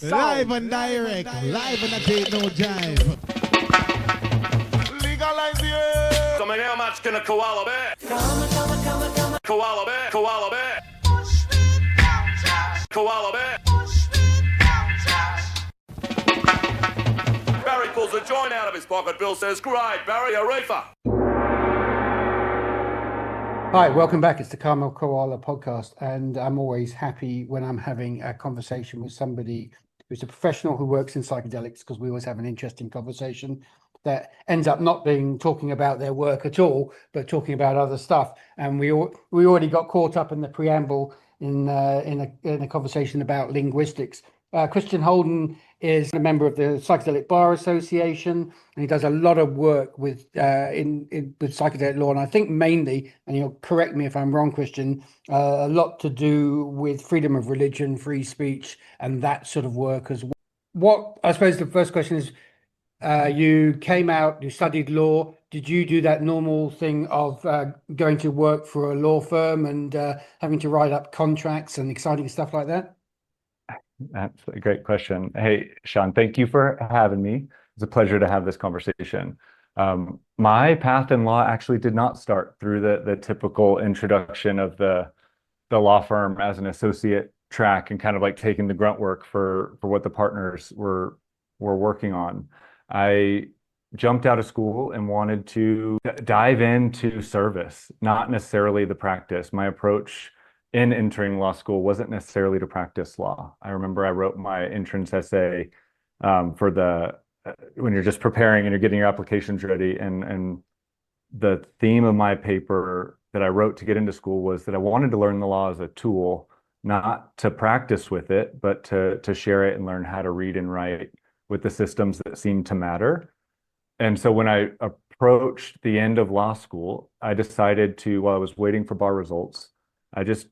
Live and direct, live and a date no jive. Legalize it. So how much can a koala bear? Koala bear, koala bear. Koala bear. Barry pulls a joint out of his pocket. Bill says, "Great, Barry, a reefer." Hi, welcome back. It's the Koala podcast, and I'm always happy when I'm having a conversation with somebody who's a professional who works in psychedelics, because we always have an interesting conversation that ends up not being talking about their work at all, but talking about other stuff. And we already got caught up in the preamble in a conversation about linguistics. Christian Holden is a member of the Psychedelic Bar Association, and he does a lot of work with with psychedelic law, and I think mainly, and you'll correct me if I'm wrong, Christian, a lot to do with freedom of religion, free speech, and that sort of work as well. What I suppose the first question is, you came out, you studied law. Did you do that normal thing of going to work for a law firm and having to write up contracts and exciting stuff like that? That's a great question. Hey, Sean, thank you for having me. It's a pleasure to have this conversation. My path in law actually did not start through the typical introduction of the law firm as an associate track and kind of like taking the grunt work for what the partners were working on. I jumped out of school and wanted to dive into service, not necessarily the practice. My approach in entering law school wasn't necessarily to practice law. I remember I wrote my entrance essay for when you're just preparing and you're getting your applications ready, and the theme of my paper that I wrote to get into school was that I wanted to learn the law as a tool, not to practice with it, but to share it and learn how to read and write with the systems that seem to matter. And so when I approached the end of law school, I decided to, while I was waiting for bar results, I just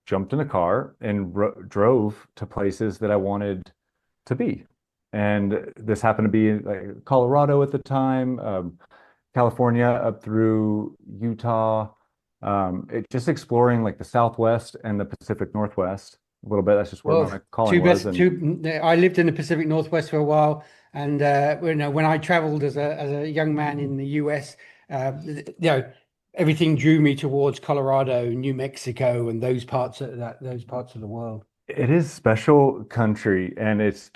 jumped in a car and drove to places that I wanted to be. And this happened to be like Colorado at the time, California up through Utah, just exploring like the Southwest and the Pacific Northwest a little bit. That's just where my calling was. I lived in the Pacific Northwest for a while, and when I traveled as a young man in the US, everything drew me towards Colorado, New Mexico, and those parts of the world. It is special country, and it's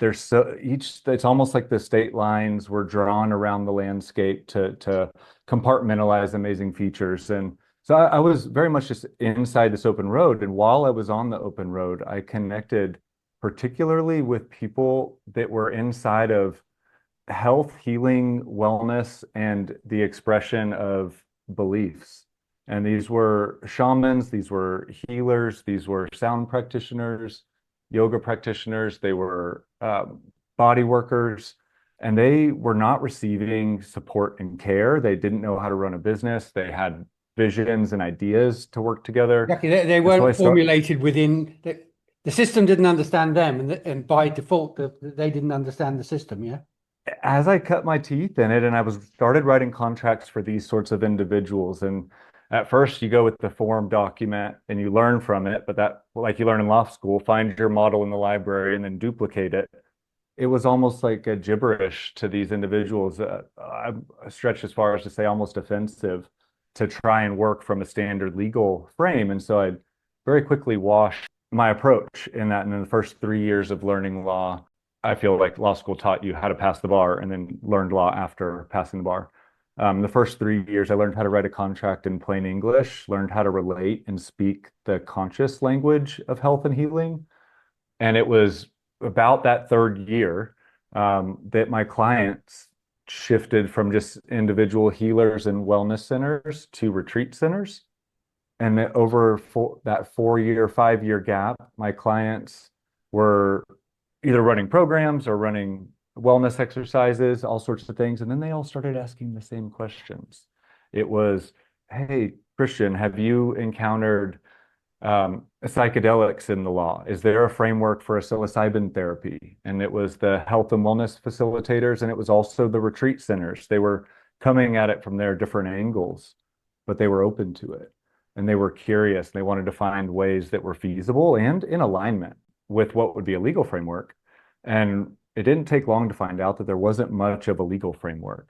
almost like the state lines were drawn around the landscape to compartmentalize amazing features. And so I was very much just inside this open road. And while I was on the open road, I connected particularly with people that were inside of health, healing, wellness, and the expression of beliefs. And these were shamans, these were healers, these were sound practitioners, yoga practitioners, they were body workers, and they were not receiving support and care. They didn't know how to run a business. They had visions and ideas to work together. Exactly. They weren't formulated within the system, didn't understand them, and by default, they didn't understand the system. Yeah. As I cut my teeth in it, and I started writing contracts for these sorts of individuals, and at first you go with the form document and you learn from it, but that, like you learn in law school, find your model in the library and then duplicate it. It was almost like a gibberish to these individuals. I stretch as far as to say almost offensive to try and work from a standard legal frame. And so I very quickly washed my approach in that. And in the first 3 years of learning law, I feel like law school taught you how to pass the bar and then learned law after passing the bar. The first 3 years, I learned how to write a contract in plain English, learned how to relate and speak the conscious language of health and healing. And it was about that third year that my clients shifted from just individual healers and wellness centers to retreat centers. And that over that 4 year, 5 year gap, my clients were either running programs or running wellness exercises, all sorts of things. And then they all started asking the same questions. It was, hey, Christian, have you encountered psychedelics in the law? Is there a framework for a psilocybin therapy? And it was the health and wellness facilitators, and it was also the retreat centers. They were coming at it from their different angles, but they were open to it. And they were curious. And they wanted to find ways that were feasible and in alignment with what would be a legal framework, And it didn't take long to find out that there wasn't much of a legal framework.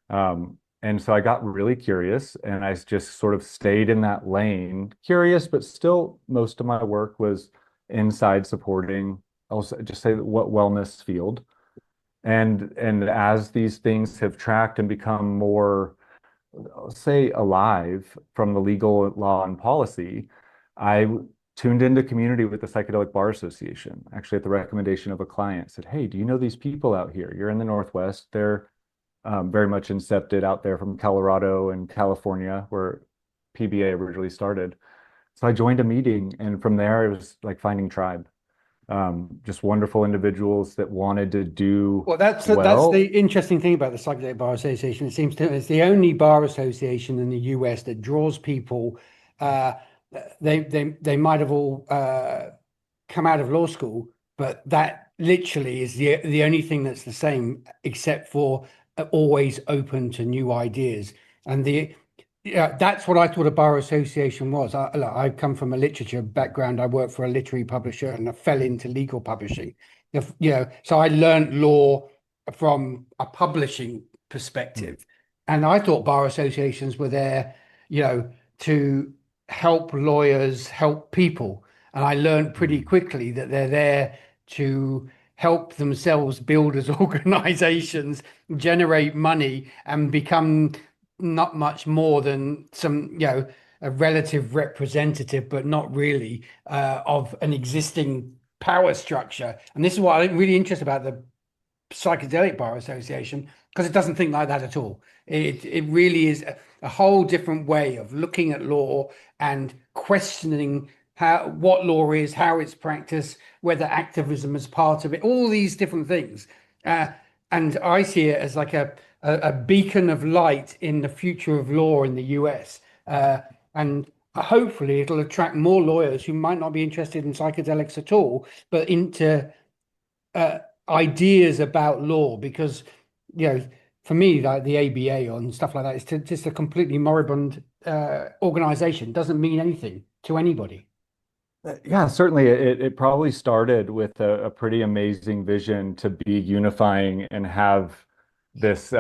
And so I got really curious and I just sort of stayed in that lane, curious, but still most of my work was inside supporting, I'll just say what wellness field. And as these things have tracked and become more, I'll say, alive from the legal law and policy, I tuned into community with the Psychedelic Bar Association, actually at the recommendation of a client, said, hey, do you know these people out here? You're in the Northwest. They're very much incepted out there from Colorado and California, where PBA originally started. So I joined a meeting, and from there it was like finding tribe. Just wonderful individuals that wanted to do Well, that's the interesting thing about the Psychedelic Bar Association. It seems to it's the only bar association in the US that draws people. Uh, they might have all come out of law school, but that literally is the only thing that's the same, except for always open to new ideas. And that's what I thought a bar association was. I come from a literature background. I worked for a literary publisher and I fell into legal publishing. So I learned law from a publishing perspective. And I thought bar associations were there, to help lawyers, help people. And I learned pretty quickly that they're there to help themselves build as organizations, generate money, and become not much more than some, a relative representative, but not really, of an existing power structure. And this is what I'm really interested about the Psychedelic Bar Association, because it doesn't think like that at all. It really is a whole different way of looking at law and questioning what law is, how it's practiced, whether activism is part of it, all these different things. And I see it as like a beacon of light in the future of law in the US. And hopefully it'll attract more lawyers who might not be interested in psychedelics at all, but into ideas about law, because, for me, like the ABA and stuff like that, it's just a completely moribund organization. Doesn't mean anything to anybody. Yeah, certainly it probably started with a pretty amazing vision to be unifying and have this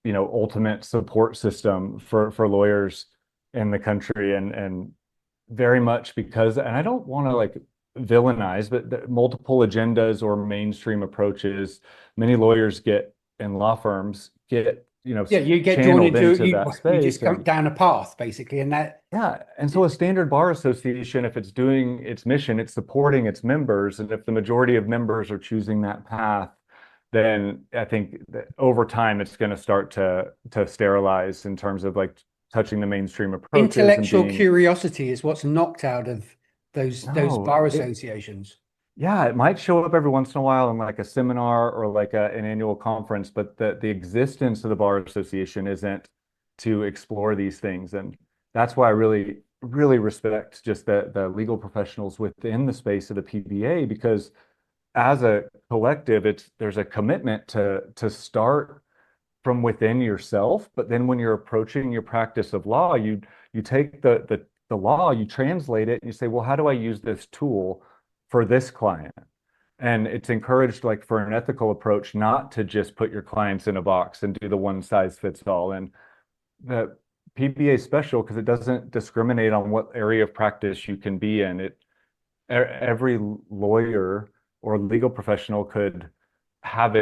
ultimate support system for lawyers in the country, and very much because, and I don't want to like villainize, but the multiple agendas or mainstream approaches many lawyers get in law firms get you get drawn channeled into that you space, just come and down a path basically, and that yeah, and so a standard bar association, if it's doing its mission, it's supporting its members, and if the majority of members are choosing that path, then I think that over time it's going to start to sterilize in terms of like touching the mainstream approaches and intellectual being, curiosity is what's knocked out of those no, bar it, associations. yeah, it might show up every once in a while in like a seminar or like an annual conference, but the existence of the bar association isn't to explore these things. And that's why I really, really respect just the legal professionals within the space of the PBA, because as a collective, there's a commitment to start from within yourself. But then when you're approaching your practice of law, you take the law, you translate it, and you say, well, how do I use this tool for this client? And it's encouraged, like for an ethical approach, not to just put your clients in a box and do the one size fits all. And the PBA is special because it doesn't discriminate on what area of practice you can be in. Every lawyer or legal professional could have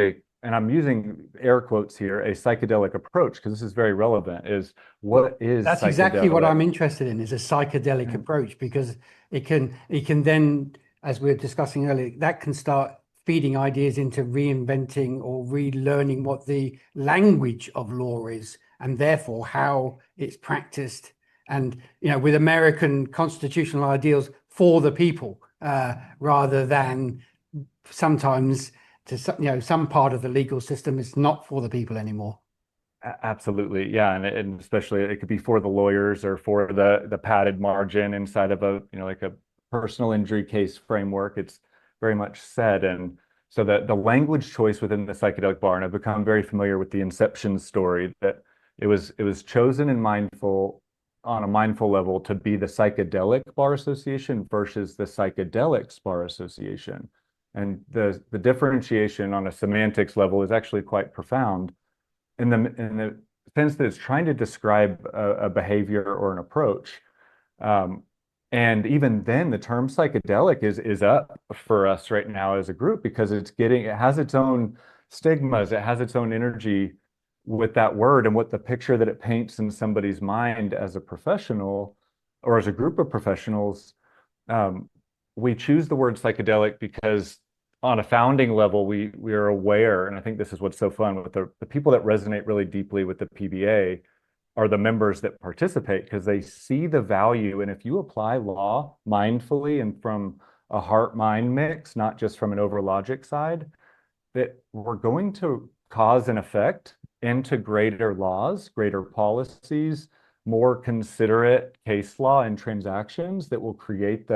and I'm using air quotes here, a psychedelic approach, because this is very relevant, is what is That's exactly what psychedelic? I'm interested in, is a psychedelic approach, because it can then, as we were discussing earlier, that can start feeding ideas into reinventing or relearning what the language of law is, and therefore how it's practiced, and with American constitutional ideals for the people, rather than sometimes some part of the legal system is not for the people anymore. Absolutely. Yeah. And especially it could be for the lawyers or for the padded margin inside of a, like a personal injury case framework. It's very much said. And so the language choice within the psychedelic bar, and I've become very familiar with the inception story, that it was chosen and on a mindful level to be the Psychedelic Bar Association versus the Psychedelics Bar Association. And the differentiation on a semantics level is actually quite profound in the sense that it's trying to describe a behavior or an approach. And even then, the term psychedelic is up for us right now as a group because it has its own stigmas, it has its own energy with that word and what the picture that it paints in somebody's mind as a professional or as a group of professionals. We choose the word psychedelic because on a founding level, we are aware, and I think this is what's so fun with the people that resonate really deeply with the PBA are the members that participate because they see the value. And if you apply law mindfully and from a heart-mind mix, not just from an over-logic side, that we're going to cause an effect into greater laws, greater policies, more considerate case law and transactions that will create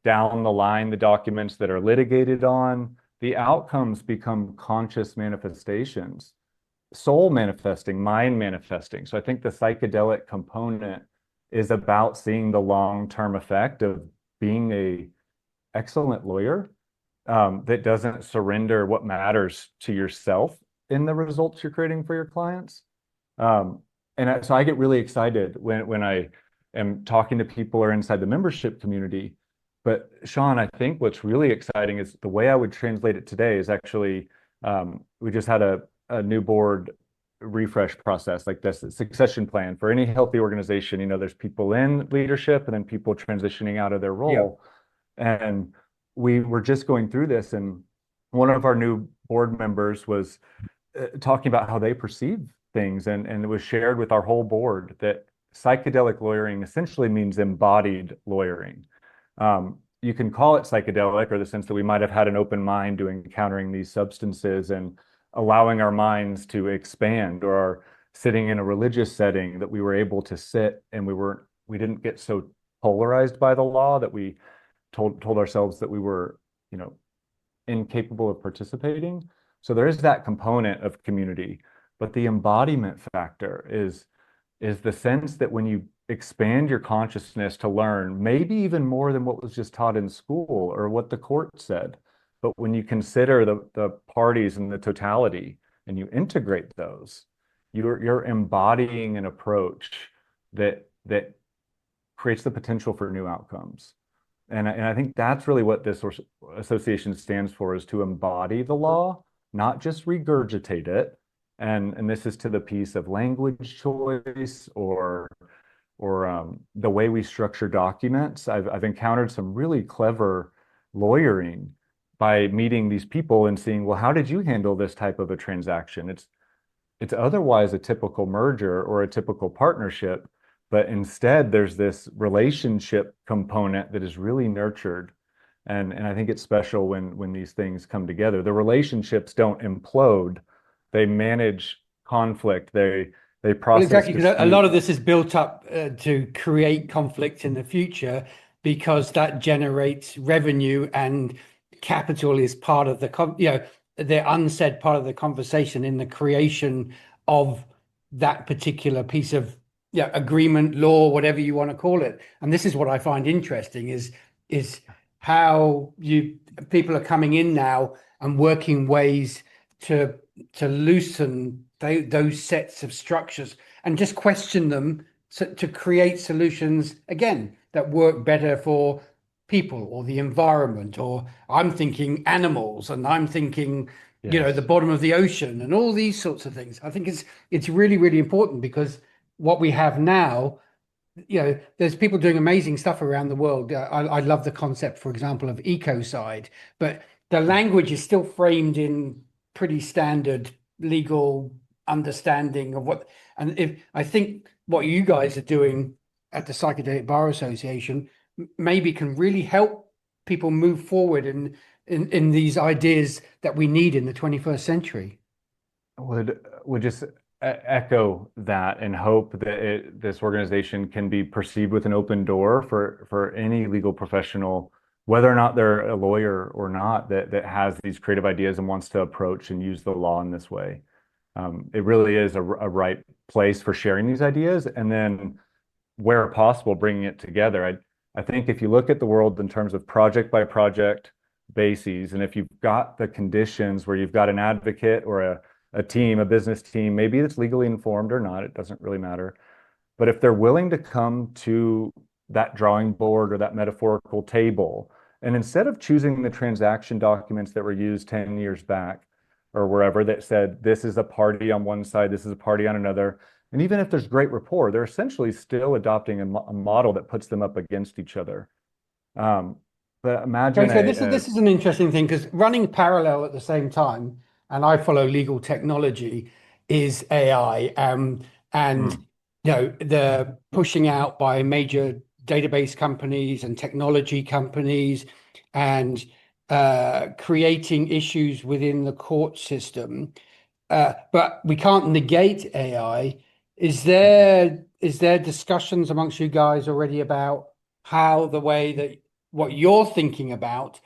down the line, the documents that are litigated on. The outcomes become conscious manifestations, soul manifesting, mind manifesting. So I think the psychedelic component is about seeing the long-term effect of being an excellent lawyer that doesn't surrender what matters to yourself in the results you're creating for your clients. So I get really excited when I am talking to people or inside the membership community. But Sean, I think what's really exciting is the way I would translate it today is actually, we just had a new board refresh process, like this succession plan for any healthy organization. There's people in leadership and then people transitioning out of their role. Yeah. And we were just going through this, and one of our new board members was talking about how they perceive things, and it was shared with our whole board that psychedelic lawyering essentially means embodied lawyering. You can call it psychedelic, or the sense that we might have had an open mind to encountering these substances and allowing our minds to expand, or sitting in a religious setting that we were able to sit and we didn't get so polarized by the law that we told ourselves that we were, incapable of participating. So there is that component of community, but the embodiment factor is the sense that when you expand your consciousness to learn, maybe even more than what was just taught in school or what the court said, but when you consider the parties and the totality and you integrate those, you're embodying an approach that creates the potential for new outcomes. And I think that's really what this association stands for, is to embody the law, not just regurgitate it. And this is to the piece of language choice or the way we structure documents. I've encountered some really clever lawyering by meeting these people and seeing, well, how did you handle this type of a transaction? It's otherwise a typical merger or a typical partnership, but instead there's this relationship component that is really nurtured. And I think it's special when these things come together. The relationships don't implode. They manage conflict. They process. Well, exactly, because a lot of this is built up to create conflict in the future, because that generates revenue, and capital is part of the unsaid part of the conversation in the creation of that particular piece of agreement, law, whatever you want to call it. And this is what I find interesting is how people are coming in now and working ways to loosen those sets of structures and just question them to create solutions, again, that work better for people or the environment. Or I'm thinking animals, and I'm thinking, yes, the bottom of the ocean and all these sorts of things. I think it's really, really important, because what we have now, there's people doing amazing stuff around the world. I love the concept, for example, of ecocide, but the language is still framed in pretty standard legal understanding of what. And if I think what you guys are doing at the Psychedelic Bar Association maybe can really help people move forward in these ideas that we need in the 21st century. Would just echo that and hope that this organization can be perceived with an open door for any legal professional, whether or not they're a lawyer or not, that has these creative ideas and wants to approach and use the law in this way. It really is a right place for sharing these ideas, and then where possible, bringing it together. I think if you look at the world in terms of project by project, bases. And if you've got the conditions where you've got an advocate or a team, a business team, maybe it's legally informed or not, it doesn't really matter. But if they're willing to come to that drawing board or that metaphorical table, and instead of choosing the transaction documents that were used 10 years back or wherever that said, this is a party on one side, this is a party on another, and even if there's great rapport, they're essentially still adopting a model that puts them up against each other. But imagine Okay, so this is an interesting thing, because running parallel at the same time, and I follow legal technology, is AI, and the pushing out by major database companies and technology companies, and creating issues within the court system. But we can't negate AI. Is there discussions amongst you guys already about how the way that what you're thinking about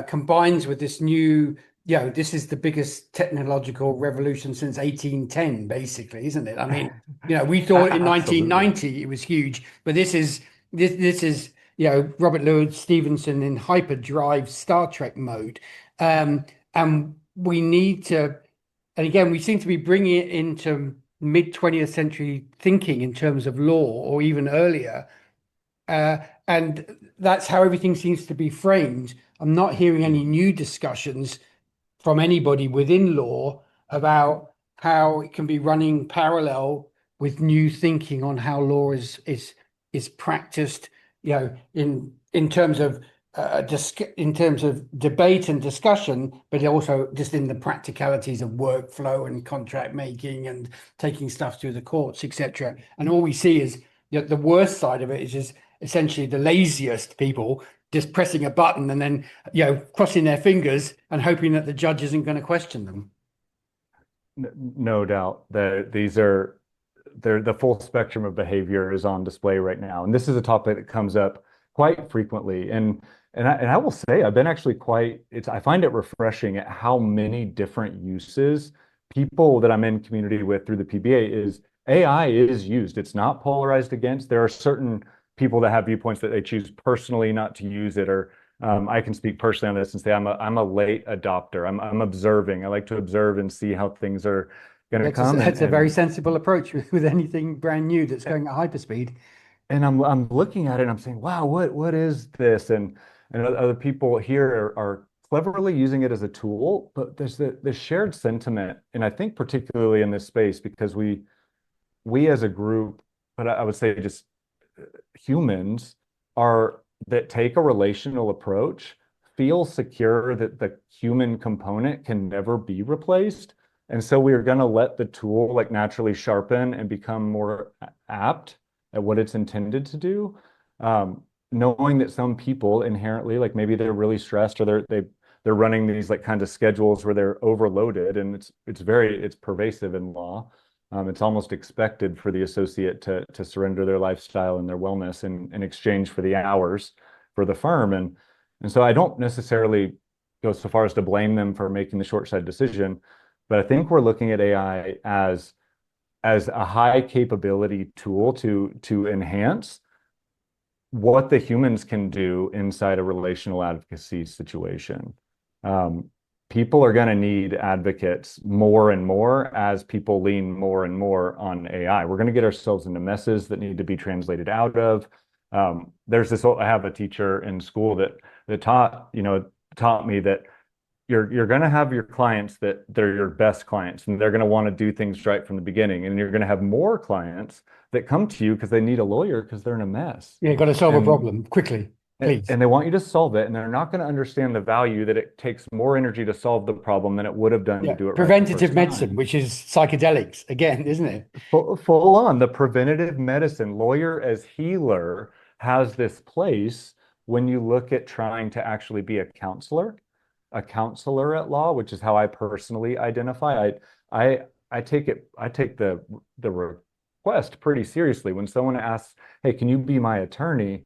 combines with this new, this is the biggest technological revolution since 1810, basically, isn't it? I mean, we thought in 1990 it was huge, but this is Robert Louis Stevenson in hyperdrive Star Trek mode. And we need to, and again, we seem to be bringing it into mid 20th century thinking in terms of law, or even earlier. And that's how everything seems to be framed. I'm not hearing any new discussions from anybody within law about how it can be running parallel with new thinking on how law is practiced, in terms of debate and discussion, but also just in the practicalities of workflow and contract making and taking stuff through the courts, etc. And all we see is the worst side of it is just essentially the laziest people just pressing a button and then crossing their fingers and hoping that the judge isn't going to question them. No doubt that the full spectrum of behavior is on display right now, and this is a topic that comes up quite frequently. And I will say I've been actually I find it refreshing at how many different uses people that I'm in community with through the PBA is AI is used. It's not polarized against. There are certain people that have viewpoints that they choose personally not to use it, or I can speak personally on this and say I'm a late adopter. I'm observing. I like to observe and see how things are going to come. That's a very sensible approach with anything brand new that's going at hyperspeed. And I'm looking at it and I'm saying, wow, what is this? And other people here are cleverly using it as a tool, but there's the shared sentiment, and I think particularly in this space, because we as a group, but I would say just humans that take a relational approach, feel secure that the human component can never be replaced. And so we are going to let the tool naturally sharpen and become more apt at what it's intended to do. Knowing that some people inherently, maybe they're really stressed, or they're running these kind of schedules where they're overloaded, and it's pervasive in law. It's almost expected for the associate to surrender their lifestyle and their wellness in exchange for the hours for the firm. And so I don't necessarily go so far as to blame them for making the short-sighted decision, but I think we're looking at AI as a high capability tool to enhance what the humans can do inside a relational advocacy situation. People are going to need advocates more and more as people lean more and more on AI. We're going to get ourselves into messes that need to be translated out of. I have a teacher in school that taught me that you're going to have your clients that they're your best clients, and they're going to want to do things right from the beginning. And you're going to have more clients that come to you because they need a lawyer because they're in a mess. Yeah, got to solve a problem quickly. Please. And they want you to solve it, and they're not going to understand the value that it takes more energy to solve the problem than it would have done to do it preventative medicine, which is psychedelics again, isn't it? Full on. The preventative medicine, lawyer as healer, has this place when you look at trying to actually be a counselor at law, which is how I personally identify. I take the request pretty seriously. When someone asks, hey, can you be my attorney?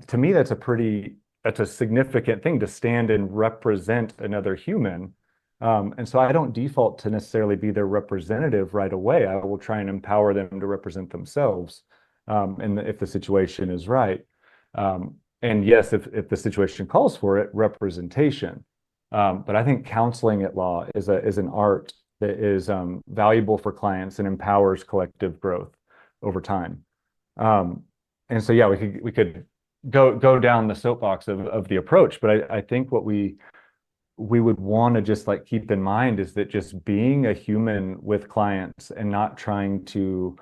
To me, that's a significant thing, to stand and represent another human. And so I don't default to necessarily be their representative right away. I will try and empower them to represent themselves, and if the situation is right. And yes, if the situation calls for it, representation. But I think counseling at law is an art that is valuable for clients and empowers collective growth over time. And so yeah, we could go down the soapbox of the approach, but I think what we would want to just like keep in mind is that just being a human with clients and not trying to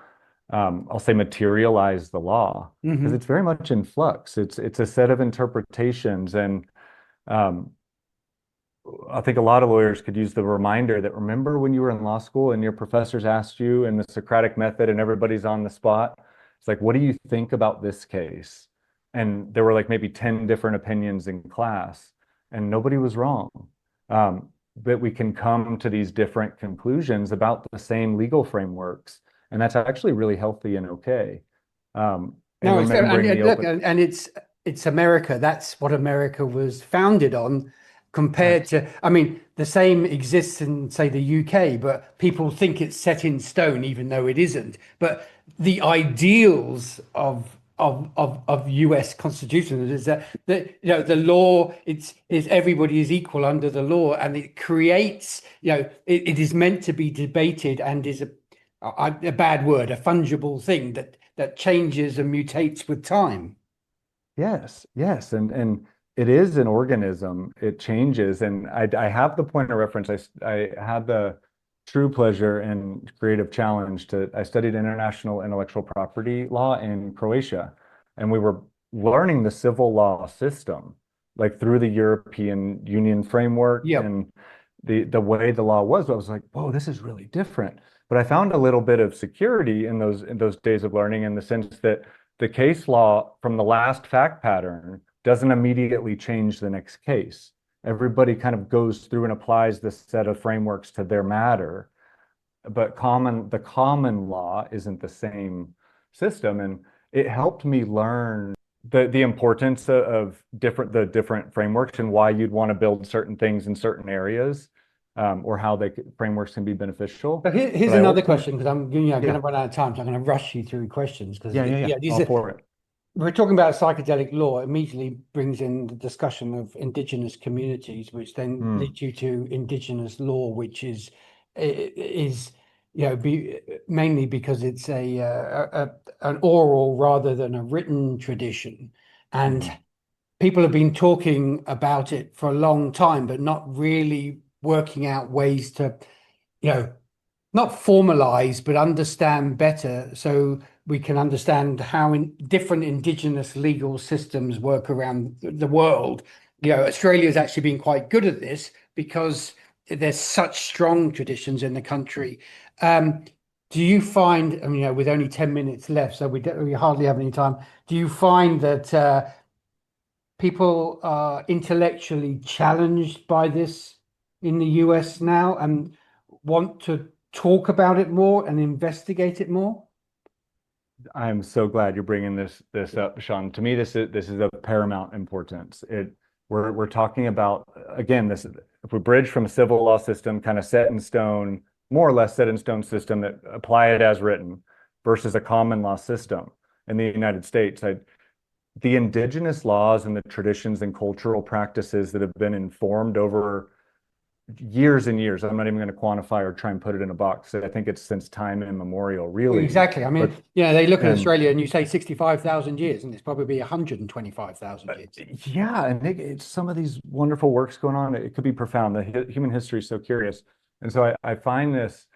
I'll say materialize the law, because it's very much in flux. It's a set of interpretations, and um, I think a lot of lawyers could use the reminder that remember when you were in law school and your professors asked you in the Socratic method and everybody's on the spot. It's like, what do you think about this case? And there were like maybe 10 different opinions in class, and nobody was wrong. But we can come to these different conclusions about the same legal frameworks, and that's actually really healthy and okay. And No, remembering the look, open. and it's America. That's what America was founded on, compared to, I mean, the same exists in, say, the UK, but people think it's set in stone, even though it isn't. But the ideals of US Constitution is that the law, is everybody is equal under the law, and it creates, it is meant to be debated and is a bad word, a fungible thing that changes and mutates with time. Yes, yes, and it is an organism. It changes, and I have the point of reference. I had the true pleasure and creative challenge to. I studied international intellectual property law in Croatia, and we were learning the civil law system, like through the European Union framework Yep. and the way the law was. I was like, whoa, this is really different. But I found a little bit of security in those days of learning, in the sense that the case law from the last fact pattern doesn't immediately change the next case. Everybody kind of goes through and applies this set of frameworks to their matter, but the common law isn't the same system. And it helped me learn the importance of the different frameworks and why you'd want to build certain things in certain areas, or how frameworks can be beneficial. So here's But another question, because I'm going yeah, to run out of time, so I'm going to rush you through questions, because these all are, for it. we're talking about psychedelic law. It immediately brings in the discussion of indigenous communities, which then leads you to indigenous law, which is mainly because it's an oral rather than a written tradition, and people have been talking about it for a long time, but not really working out ways to, not formalize, but understand better, so we can understand how different indigenous legal systems work around the world. Australia's actually been quite good at this because there's such strong traditions in the country. Do you find, I mean, with only 10 minutes left, so we hardly have any time, do you find that people are intellectually challenged by this in the US now and want to talk about it more and investigate it more? I'm so glad you're bringing this up, Sean. To me, this is of paramount importance. We're talking about, again, this, if we bridge from a civil law system, kind of set in stone, more or less set in stone system, that apply it as written, versus a common law system in the United States. The indigenous laws and the traditions and cultural practices that have been informed over years and years. I'm not even going to quantify or try and put it in a box. I think it's since time immemorial, really. Exactly. I mean, they look at Australia and you say 65,000 years, and it's probably 125,000 years. Yeah, and it's some of these wonderful works going on. It could be profound. The human history is so curious. And so I find this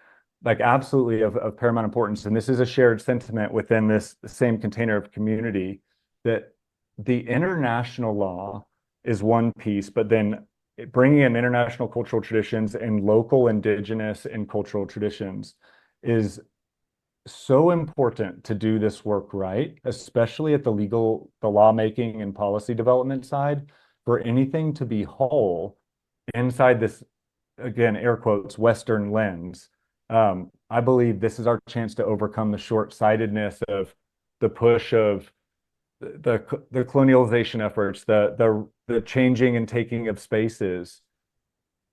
like absolutely of paramount importance. And this is a shared sentiment within this same container of community, that the international law is one piece, but then bringing in international cultural traditions and local indigenous and cultural traditions is so important to do this work right, especially at the lawmaking and policy development side, for anything to be whole inside this, again, air quotes, Western lens. I believe this is our chance to overcome the short-sightedness of the push of the colonialization efforts, the changing and taking of spaces.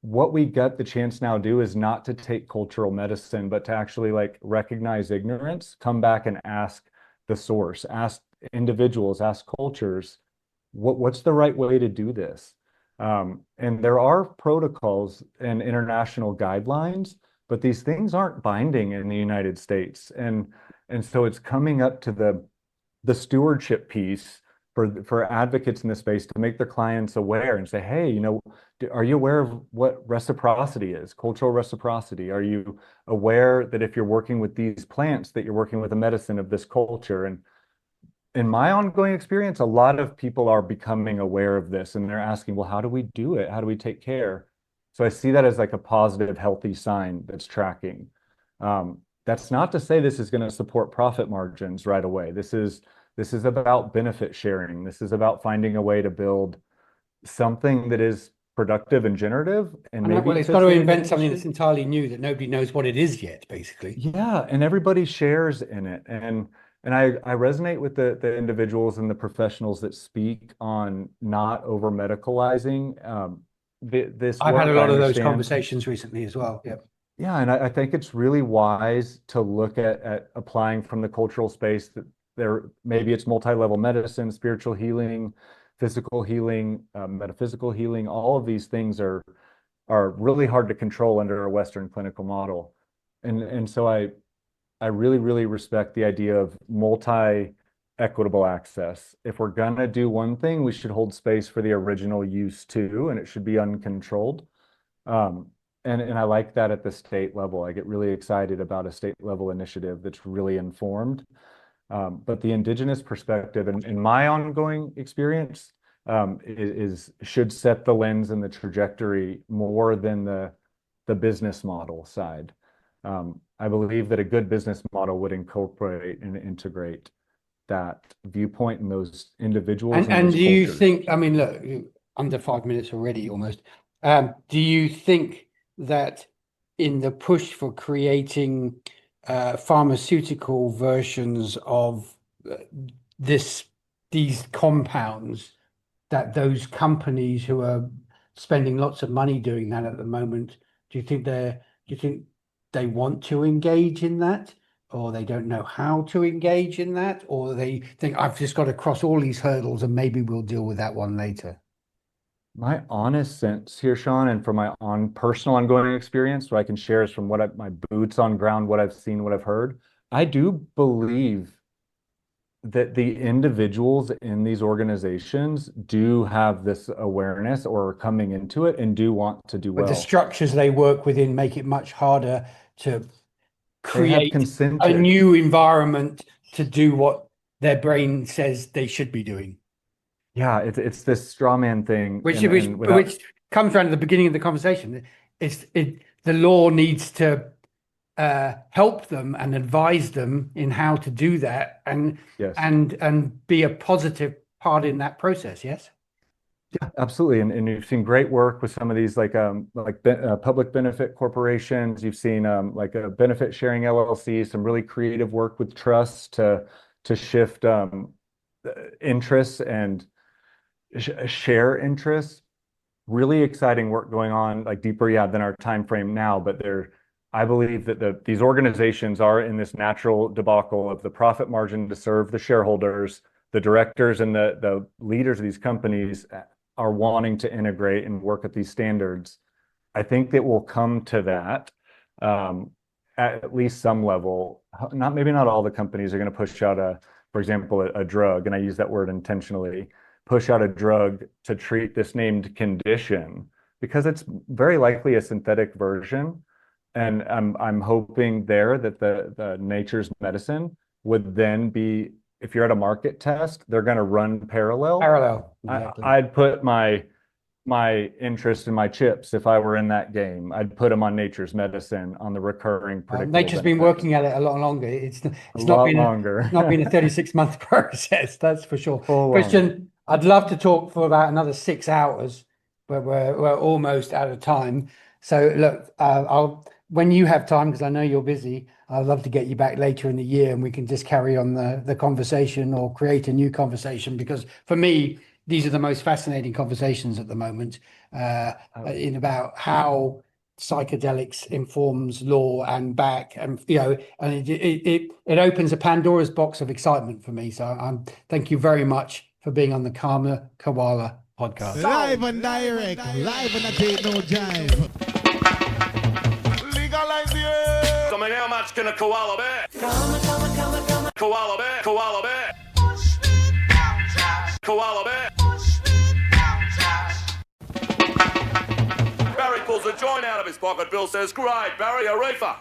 What we got the chance now to do is not to take cultural medicine, but to actually like recognize ignorance, come back and ask the source, ask individuals, ask cultures, what's the right way to do this? And there are protocols and international guidelines, but these things aren't binding in the United States. And so it's coming up to the stewardship piece for advocates in this space to make their clients aware and say, hey, you know, are you aware of what reciprocity is, cultural reciprocity? Are you aware that if you're working with these plants, that you're working with a medicine of this culture? And in my ongoing experience, a lot of people are becoming aware of this and they're asking, well, how do we do it? How do we take care? So I see that as like a positive, healthy sign that's tracking. That's not to say this is going to support profit margins right away. This is about benefit sharing. This is about finding a way to build something that is productive and generative. And maybe well, it's got to invent something that's entirely new that nobody knows what it is yet, basically. Yeah, and everybody shares in it. And I resonate with the individuals and the professionals that speak on not over medicalizing this I've had a work. lot I of those understand. conversations recently as well. Yeah. Yeah, and I think it's really wise to look at applying from the cultural space that maybe it's multi-level medicine, spiritual healing, physical healing, metaphysical healing. All of these things are really hard to control under a Western clinical model. And so I really, really respect the idea of multi-equitable access. If we're gonna do one thing, we should hold space for the original use too, and it should be uncontrolled. And I like that at the state level. I get really excited about a state level initiative that's really informed. But the indigenous perspective, in my ongoing experience, should set the lens and the trajectory more than the business model side. I believe that a good business model would incorporate and integrate that viewpoint and those individuals. And those do you cultures. think, I mean, look, under 5 minutes already almost. Do you think that in the push for creating pharmaceutical versions of these compounds, that those companies who are spending lots of money doing that at the moment, do you think they want to engage in that, or they don't know how to engage in that, or they think I've just got to cross all these hurdles and maybe we'll deal with that one later? My honest sense here, Sean, and from my personal ongoing experience, what I can share is from my boots on ground, what I've seen, what I've heard. I do believe that the individuals in these organizations do have this awareness or are coming into it and do want to do But the well. structures they work within make it much harder to They have create a consented. new environment to do what their brain says they should be doing. Yeah, it's this straw man thing. Which without- which comes around at the beginning of the conversation. The law needs to help them and advise them in how to do that, and Yes. and be a positive part in that process. Yes. Yeah, absolutely. And you've seen great work with some of these public benefit corporations. You've seen like a benefit sharing LLC, some really creative work with trusts to shift interests and share interests. Really exciting work going on, like deeper, than our time frame now. But I believe that these organizations are in this natural debacle of the profit margin to serve the shareholders. The directors and the leaders of these companies are wanting to integrate and work at these standards. I think that will come to that at least some level. Maybe not all the companies are going to push out for example, a drug, and I use that word intentionally, push out a drug to treat this named condition, because it's very likely a synthetic version. And I'm hoping there that the nature's medicine would then be, if you're at a market test, they're going to run parallel. Exactly. I'd put my interest in my chips if I were in that game. I'd put them on nature's medicine, on the recurring predictable Nature's been benefit. working at it a lot longer. It's A not lot been longer. it's not been a 36-month process, that's for sure. Full on. Christian, I'd love to talk for about another 6 hours, but we're almost out of time. So look, when you have time, because I know you're busy, I'd love to get you back later in the year and we can just carry on the conversation or create a new conversation, because for me, these are the most fascinating conversations at the moment in about how psychedelics informs law and back, and and it opens a Pandora's box of excitement for me. So thank you very much for being on the Karma Koala podcast. Live and direct, live and I take no jive. Coming, how much can a koala bear? Koala bear, koala bear. Koala bear. Barry pulls a joint out of his pocket. Bill says, great, Barry, a reefer.